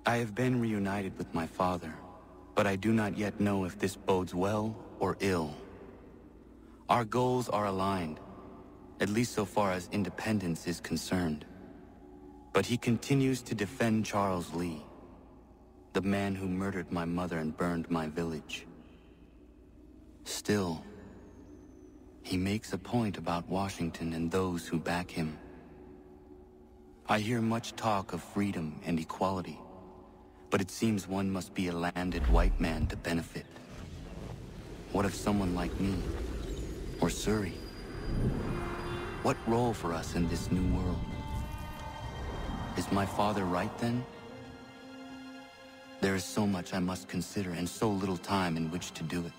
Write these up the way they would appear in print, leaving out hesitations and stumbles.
I have been reunited with my father, but I do not yet know if this bodes well or ill. Our goals are aligned, at least so far as independence is concerned. But he continues to defend Charles Lee, the man who murdered my mother and burned my village. Still, he makes a point about Washington and those who back him. I hear much talk of freedom and equality, but it seems one must be a landed white man to benefit. What of someone like me, or Surrey? What role for us in this new world? Is my father right then? There is so much I must consider and so little time in which to do it.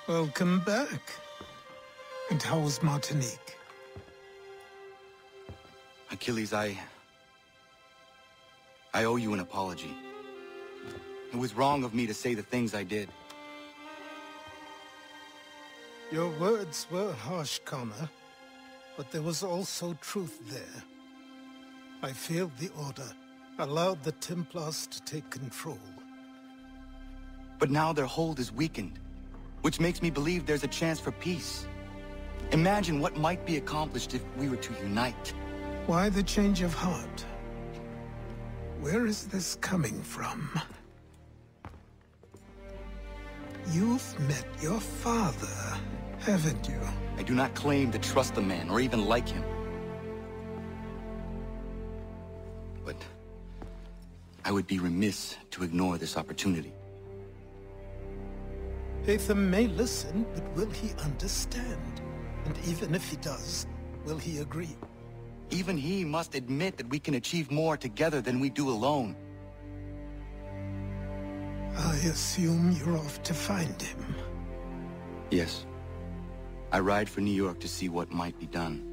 Welcome back. And how was Martinique? Achilles, I owe you an apology. It was wrong of me to say the things I did. Your words were harsh, Connor, but there was also truth there. I failed the Order, allowed the Templars to take control. But now their hold is weakened, which makes me believe there's a chance for peace. Imagine what might be accomplished if we were to unite. Why the change of heart? Where is this coming from? You've met your father, haven't you? I do not claim to trust the man or even like him. But I would be remiss to ignore this opportunity. Hatham may listen, but will he understand? And even if he does, will he agree? Even he must admit that we can achieve more together than we do alone. I assume you're off to find him. Yes. I ride for New York to see what might be done.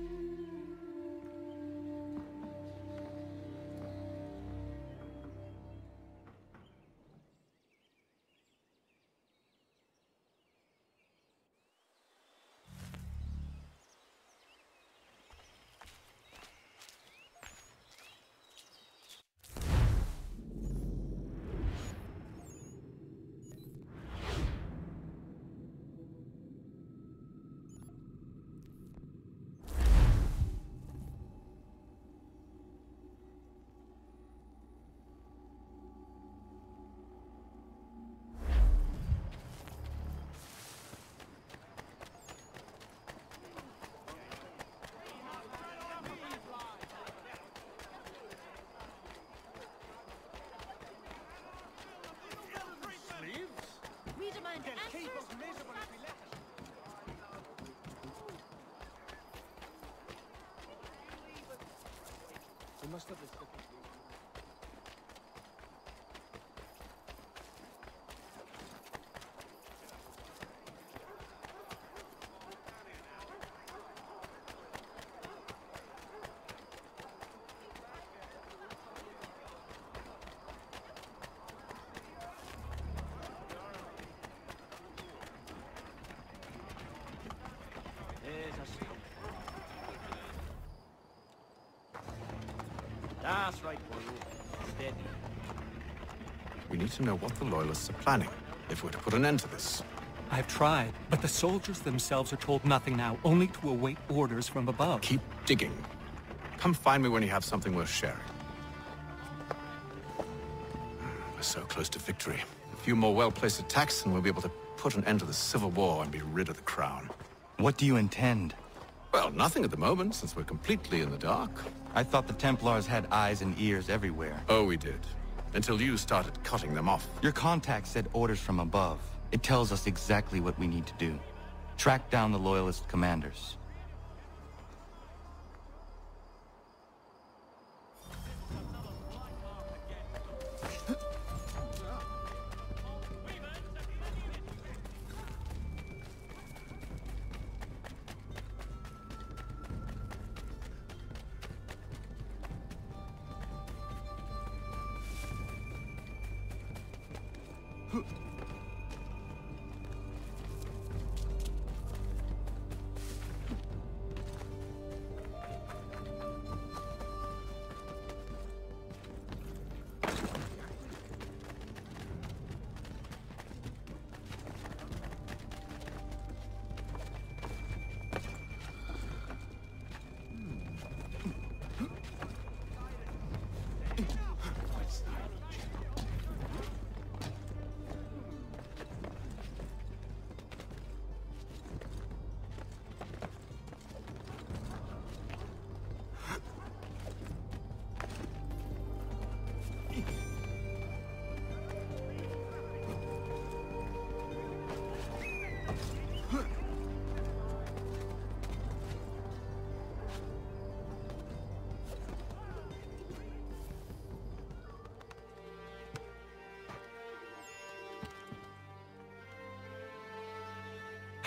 That's right, boy. Steady. We need to know what the Loyalists are planning, if we're to put an end to this. I've tried, but the soldiers themselves are told nothing now, only to await orders from above. Keep digging. Come find me when you have something worth sharing. We're so close to victory. A few more well-placed attacks and we'll be able to put an end to the Civil War and be rid of the Crown. What do you intend? Well, nothing at the moment, since we're completely in the dark. I thought the Templars had eyes and ears everywhere. Oh, we did. Until you started cutting them off. Your contact said orders from above. It tells us exactly what we need to do. Track down the Loyalist commanders.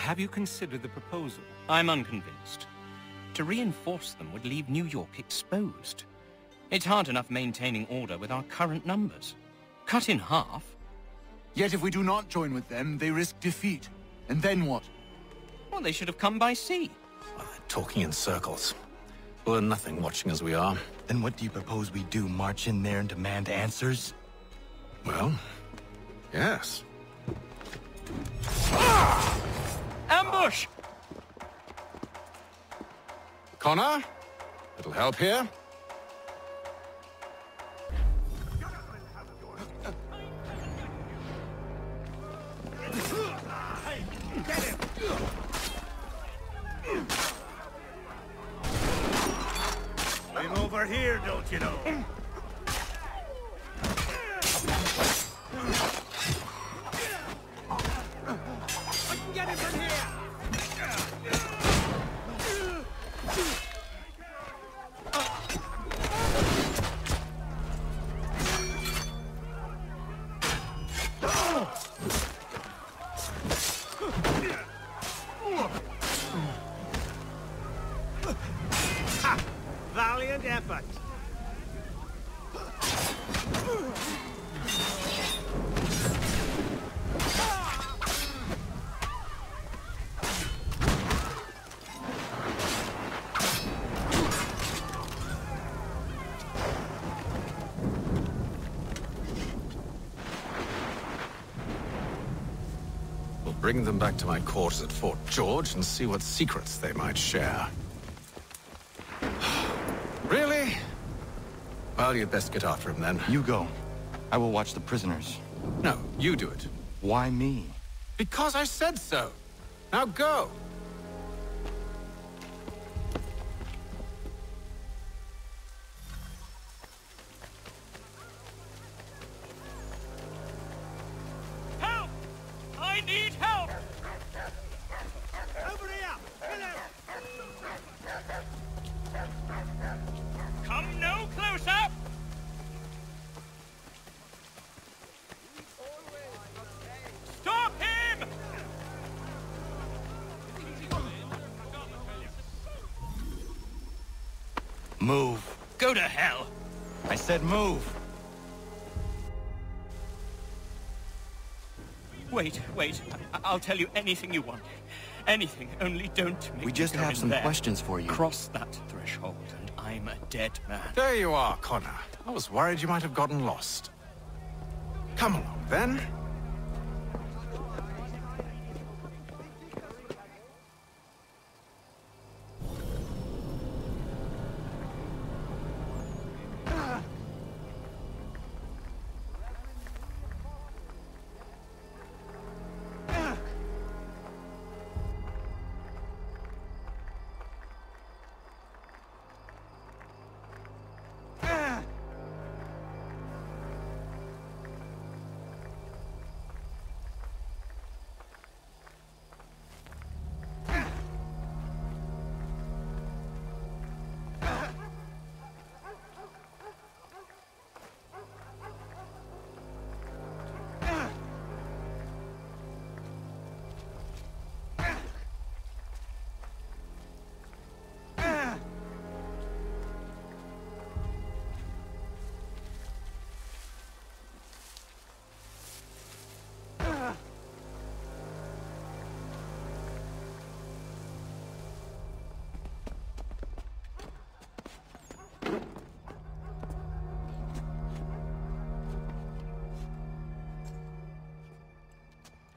Have you considered the proposal? I'm unconvinced. To reinforce them would leave New York exposed. It's hard enough maintaining order with our current numbers. Cut in half. Yet if we do not join with them, they risk defeat. And then what? Well, they should have come by sea. Well, they're talking in circles. We'll learn nothing watching as we are. Then what do you propose we do? March in there and demand answers? Well, yes. Ambush! Connor? Little help here? I'm over here, don't you know? I can get him from here! Valiant effort. We'll bring them back to my quarters at Fort George and see what secrets they might share. Really? Well, you'd best get after him then. You go. I will watch the prisoners. No, you do it. Why me? Because I said so. Now go. Help! I need help! Over here! Hello! Come no closer! Stop him! Move. Go to hell! I said move. Wait. I'll tell you anything you want. Anything, only don't make We me just go have in some there. questions for you. Cross that threshold, and I'm a dead man. There you are, Connor. I was worried you might have gotten lost. Come along, then.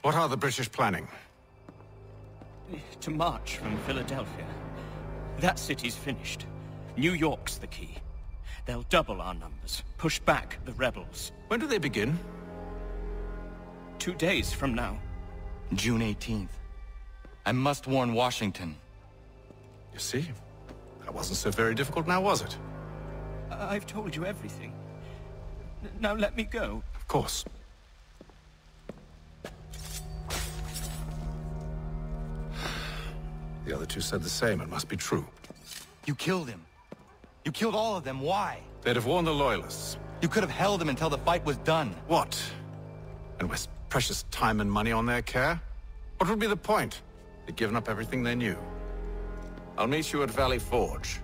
What are the British planning? To march from Philadelphia. That city's finished. New York's the key. They'll double our numbers, push back the rebels. When do they begin? 2 days from now. June 18th. I must warn Washington. You see? That wasn't so very difficult now, was it? I've told you everything. Now let me go. Of course. The other two said the same. It must be true. You killed him. You killed all of them. Why? They'd have warned the Loyalists. You could have held him until the fight was done. What? And waste precious time and money on their care? What would be the point? They'd given up everything they knew. I'll meet you at Valley Forge.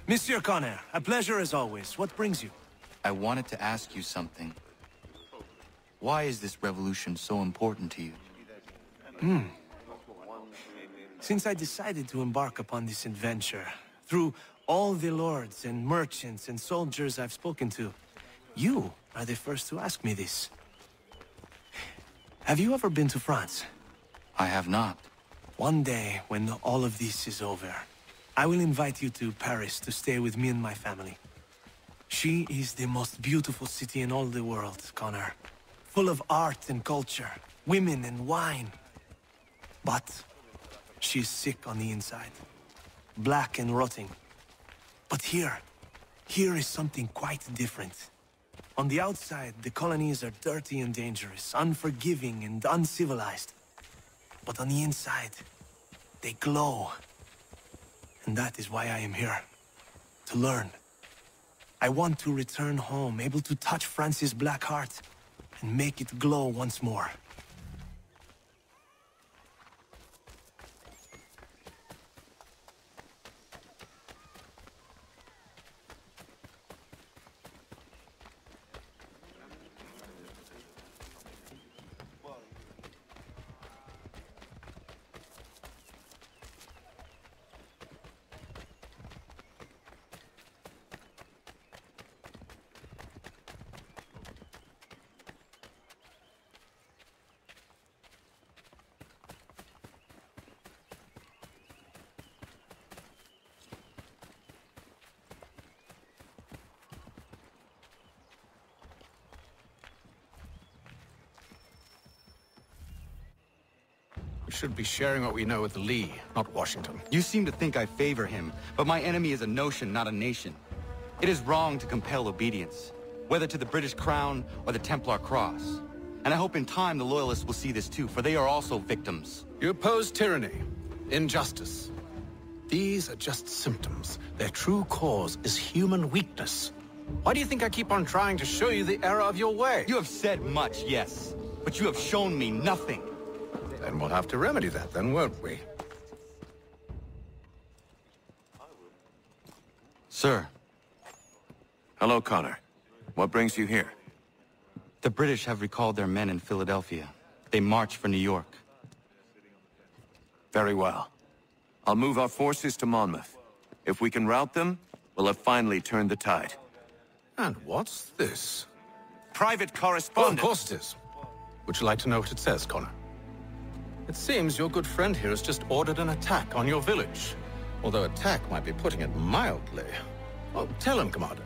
Monsieur Connor, a pleasure as always. What brings you? I wanted to ask you something. Why is this revolution so important to you? Since I decided to embark upon this adventure, through all the lords and merchants and soldiers I've spoken to, you are the first to ask me this. Have you ever been to France? I have not. One day, when all of this is over, I will invite you to Paris to stay with me and my family. She is the most beautiful city in all the world, Connor. Full of art and culture, women and wine. But she's sick on the inside. Black and rotting. But here is something quite different. On the outside, the colonies are dirty and dangerous, unforgiving and uncivilized. But on the inside, they glow. And that is why I am here. To learn. I want to return home, able to touch France's black heart, and make it glow once more. We should be sharing what we know with Lee, not Washington. You seem to think I favor him, but my enemy is a notion, not a nation. It is wrong to compel obedience, whether to the British Crown or the Templar Cross. And I hope in time the Loyalists will see this too, for they are also victims. You oppose tyranny, injustice. These are just symptoms. Their true cause is human weakness. Why do you think I keep on trying to show you the error of your way? You have said much, yes, but you have shown me nothing. Then we'll have to remedy that then, won't we? Sir. Hello, Connor. What brings you here? The British have recalled their men in Philadelphia. They march for New York. Very well. I'll move our forces to Monmouth. If we can rout them, we'll have finally turned the tide. And what's this? Private Oh, of correspondence. course it is. Would you like to know what it says, Connor? It seems your good friend here has just ordered an attack on your village. Although attack might be putting it mildly. Well, tell him, Commander.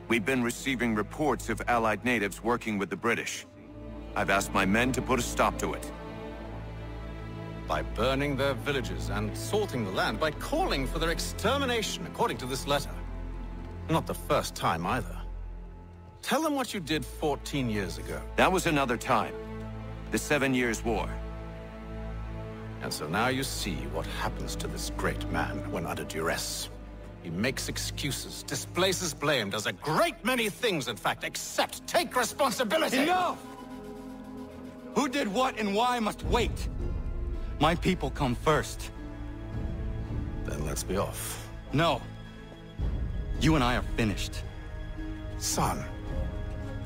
We've been receiving reports of Allied natives working with the British. I've asked my men to put a stop to it. By burning their villages and salting the land, by calling for their extermination, according to this letter. Not the first time, either. Tell them what you did 14 years ago. That was another time. The 7 Years' War. And so now you see what happens to this great man when under duress. He makes excuses, displaces blame, does a great many things, in fact, except take responsibility! Enough! Who did what and why must wait. My people come first. Then let's be off. No. You and I are finished. Son.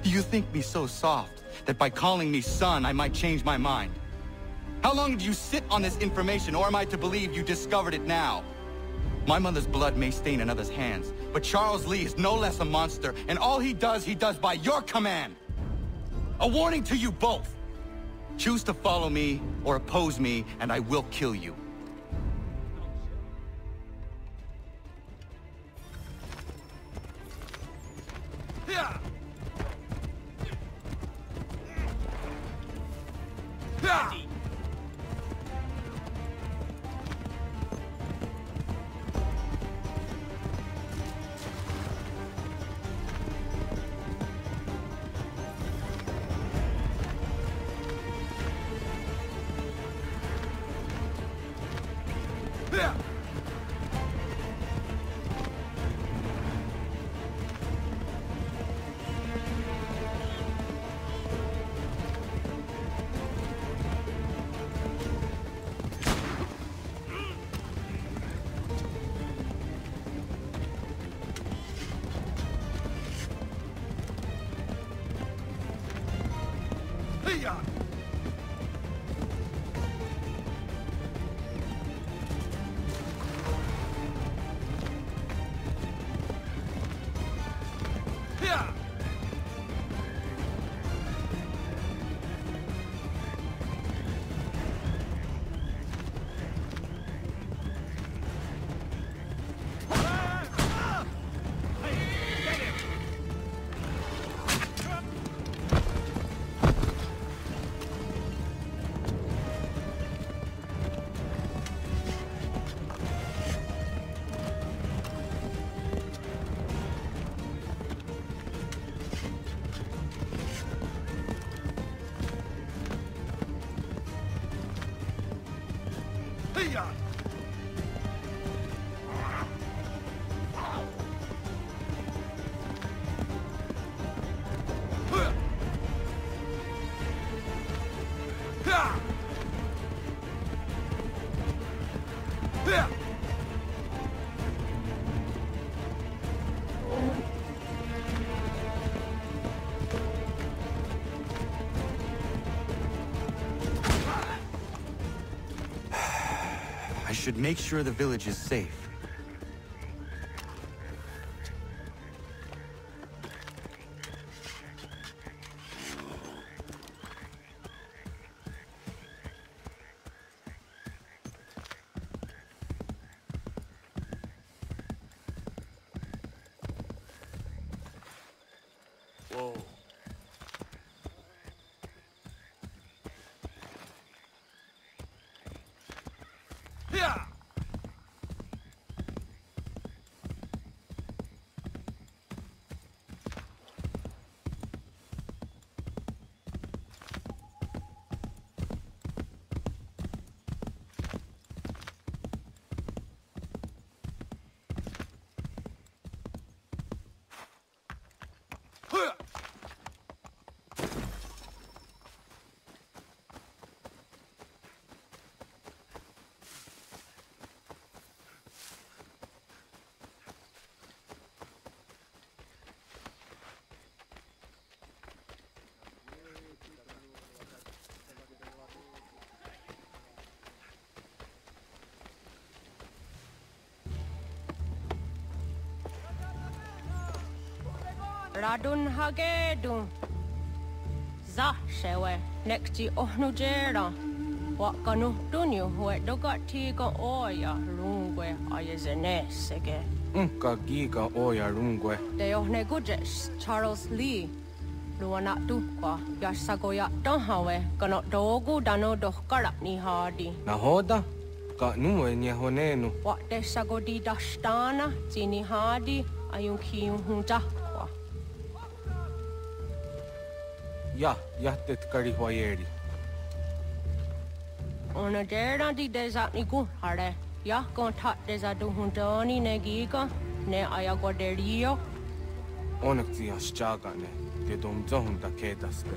Do you think me so soft that by calling me son, I might change my mind? How long did you sit on this information, or am I to believe you discovered it now? My mother's blood may stain another's hands, but Charles Lee is no less a monster, and all he does by your command. A warning to you both. Choose to follow me or oppose me, and I will kill you. ready! I should make sure the village is safe. Whoa. Radun hagedun. Za shewe nekti ohnujera. Wakanu dunyu hue dogati ga oya rungwe ayezenesege. Unka giga oya rungwe. De ohne gujes Charles Lee. Luana tukwa yasagoya donhawe kano dogu dano dohkara ni hadi. Nahoda? Ka nuwe nye honenu. Wat de sagodi dashtana tini hadi ayun kiyun hunta. Ya, yahtet kari huayeri. Ona dera di desa ni ku hare. Ya kon tat desa du huntoni ne giga ne ayaguaderio. Onakti aschaga ne. De domzo hunta kedaste.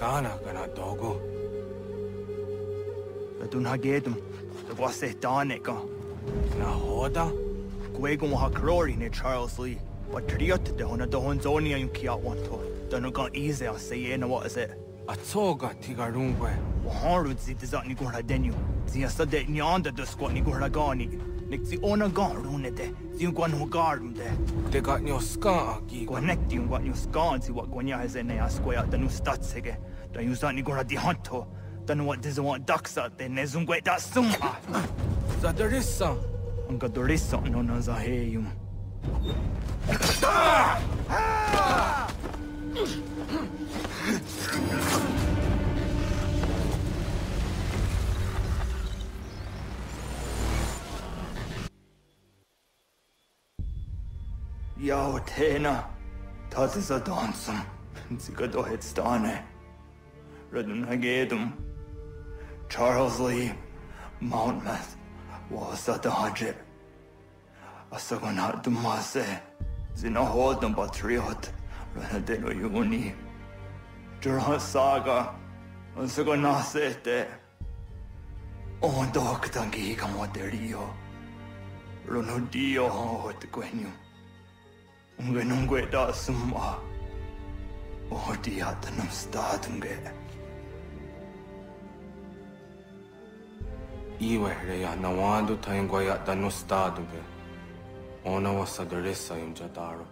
Kana kana dogo. Dun hagedum. The was it Danica. Na hoda? Gwegum ha Crori ne Charles Lee. But Triot the Hona Donzonia you kia want to. Don't go easy, I say, what is it? A toga tigarungwe. Horror zit ni gora denu. Zia sade nyanda the squat ni gora gani. Nick the ona garunete. You go no garden there. They got no scar. Connect you what you scar and see what Gwanya has in a square the new stats again. Don't use that ni gora di hunto. Don't what doesn't want ducks out there. Nezungwe that soon. That there is some. I'm got there is something on us. I hear you. Yo, Tena. Das ist a dansum. Sie geht doch jetzt da, ne? Redden hagedum. Charles Lee, Mountmouth, was that the Hodget? A second hat the Masse. Zina hold them patriot. Renadelo Uni. Durha Saga. A second nasete. Oh, dog, tangi camoterio. Ronodio, what the Gwenu. Ungenungue da summa. Oh, diatanum statunge. Iwe ya nawando taingwa ya dano staduge. Ona was aderesa im jadaro.